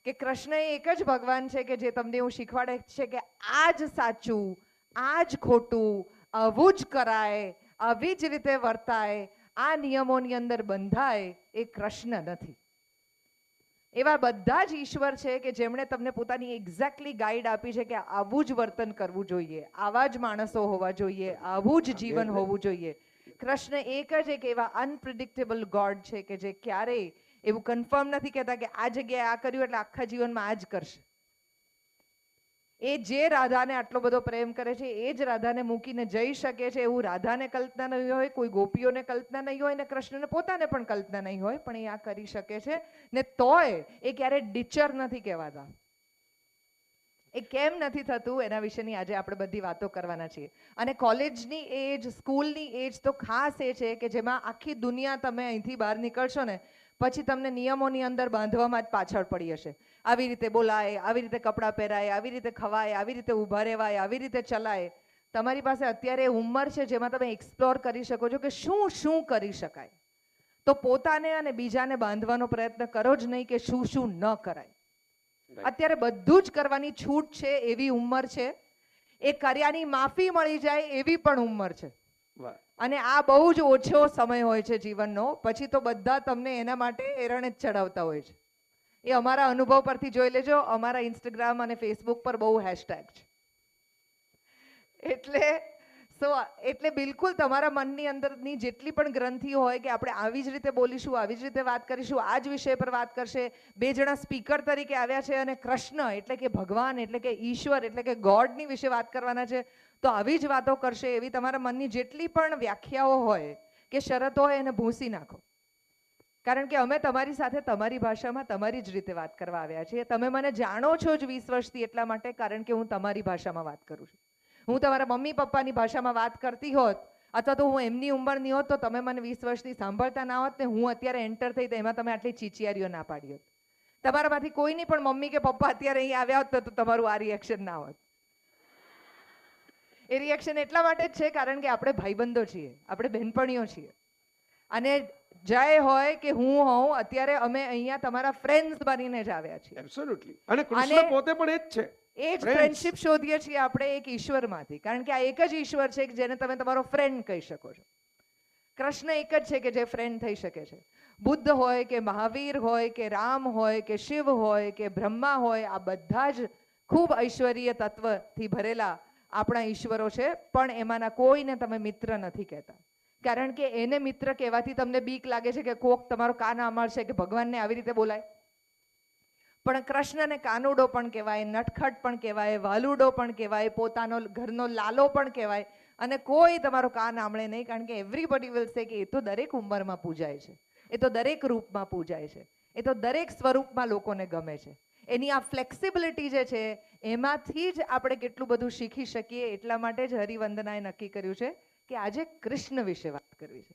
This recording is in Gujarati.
કે કૃષ્ણ એક જ ભગવાન છે કે જે તમને એવું શીખવાડે છે કે આ જ સાચું, આ જ ખોટું, આવું જ કરાય, આવી જ રીતે વર્તાય, આ નિયમોની અંદર બંધાય, એ કૃષ્ણ નથી. એવા બધા જ ઈશ્વર છે કે જેમણે તમને પોતાની એક્ઝેક્ટલી ગાઈડ આપી છે કે આવું જ વર્તન કરવું જોઈએ, આવા જ માણસો હોવા જોઈએ, આવું જ જીવન હોવું જોઈએ. કૃષ્ણ એક જ એક એવા અનપ્રિડિક્ટેબલ ગોડ છે કે જે ક્યારેય એવું કન્ફર્મ નથી કહેતા કે આ જગ્યાએ આ કર્યું એટલે આખા જીવનમાં આ જ કરશે. એ જે રાધાને આટલો બધો પ્રેમ કરે છે એ જ રાધાને મૂકીને જઈ શકે છે એવું રાધાને કલ્પના નહીં હોય, કોઈ ગોપીઓને કલ્પના નહીં હોય, ને કૃષ્ણને પોતાને પણ કલ્પના નહીં હોય, પણ એ આ કરી શકે છે. ને તોય એ ક્યારેય ડીચર નથી કહેવાતા. એ કેમ નથી થતું એના વિશેની આજે આપણે બધી વાતો કરવાના છીએ. અને કોલેજની એજ, સ્કૂલની એજ તો ખાસ એ છે કે જેમાં આખી દુનિયા તમે અહીંથી બહાર નીકળશો ને પછી તમને નિયમોની અંદર બાંધવામાં જ પાછળ પડી હશે. આવી રીતે બોલાય, આવી રીતે કપડાં પહેરાય, આવી રીતે ખવાય, આવી રીતે ઊભા રહેવાય, આવી રીતે ચલાય. તમારી પાસે અત્યારે ઉંમર છે જેમાં તમે એક્સપ્લોર કરી શકો છો કે શું શું કરી શકાય. તો પોતાને અને બીજાને બાંધવાનો પ્રયત્ન કરો જ નહીં કે શું શું ન કરાય. અત્યારે બધું જ કરવાની છૂટ છે એવી ઉંમર છે. એ કર્યાની માફી મળી જાય એવી પણ ઉંમર છે. અને આ બહુ જ ઓછો સમય હોય છે જીવનનો. પછી તો બધા તમને એના માટે એરણે જ ચડાવતા હોય છે. એ અમારા અનુભવ પરથી જોઈ લેજો. અમારા ઇન્સ્ટાગ્રામ અને ફેસબુક પર બહુ હેશટેગ છે. એટલે બિલકુલ તમારા મનની અંદરની જેટલી પણ ગ્રંથિ હોય કે આપણે આવી જ રીતે બોલીશું, આવી જ રીતે વાત કરીશું, આ જ વિષય પર વાત કરશે. બે જણા સ્પીકર તરીકે આવ્યા છે અને કૃષ્ણ એટલે કે ભગવાન એટલે કે ઈશ્વર એટલે કે ગોડની વિશે વાત કરવાના છે, તો આવી જ વાતો કરશે. એવી તમારા મનની જેટલી પણ વ્યાખ્યાઓ હોય કે શરતો હોય એને ભૂંસી નાખો. કારણ કે અમે તમારી સાથે તમારી ભાષામાં તમારી જ રીતે વાત કરવા આવ્યા છીએ. તમે મને જાણો છો જ 20 વર્ષથી એટલા માટે, કારણ કે હું તમારી ભાષામાં વાત કરું છું. હું તમારા મમ્મી પપ્પાની ભાષામાં વાત કરતી હોત અથવા તો હું એમની ઉંમરની હોત તો તમે મને 20 વર્ષથી સાંભળતા ના હોત ને હું અત્યારે એન્ટર થઈ તો એમાં તમે આટલી ચીચિયારીઓ ના પાડી હોત. તમારામાંથી કોઈની પણ મમ્મી કે પપ્પા અત્યારે અહીં આવ્યા હોત તો તમારું આ રિએક્શન ના હોત. એ રિએક્શન એટલા માટે જ છે કારણ કે આપણે ભાઈબંધો છીએ, આપણે બહેનપણીઓ છીએ. અને જય હોય કે હું હોઉં, અત્યારે અમે અહીંયા તમારા ફ્રેન્ડ્સ બનીને જ આવ્યા છીએ. એબ્સોલ્યુટલી. અને કૃષ્ણ પોતે પણ એ જ છે. એ જ ફ્રેન્ડશિપ શોધીએ છીએ આપણે એક ઈશ્વરમાંથી. કારણ કે આ એક જ ઈશ્વર છે કે જેને તમે તમારો ફ્રેન્ડ કહી શકો છો. કૃષ્ણ એક જ છે કે જે ફ્રેન્ડ થઈ શકે છે. બુદ્ધ હોય કે મહાવીર હોય કે રામ હોય કે શિવ હોય કે બ્રહ્મા હોય, આ બધા જ ખૂબ ઐશ્વર્ય તત્વથી ભરેલા આપણા ઈશ્વરો છે. પણ એમાંના કોઈને તમે મિત્ર નથી કહેતા. કારણ કે એને મિત્ર કહેવાથી તમને બીક લાગે છે કે કોક તમારો કાન આંબળશે કે ભગવાનને આવી રીતે બોલાય. પણ કૃષ્ણને કાનુડો પણ કહેવાય, નટખટ પણ કહેવાય, વાલુડો પણ કહેવાય, પોતાનો ઘરનો લાલો પણ કહેવાય. અને કોઈ તમારો કાન આંબળે નહીં, કારણ કે એવરીબડી વિલ સે કે એ તો દરેક ઉંમરમાં પૂજાય છે, એ તો દરેક રૂપમાં પૂજાય છે, એ તો દરેક સ્વરૂપમાં લોકોને ગમે છે. એની આ ફ્લેક્સિબિલિટી જે છે એમાંથી જ આપણે કેટલું બધું શીખી શકીએ. એટલા માટે જ હરિવંદનાએ નક્કી કર્યું છે કે આજે કૃષ્ણ વિશે વાત કરવી છે.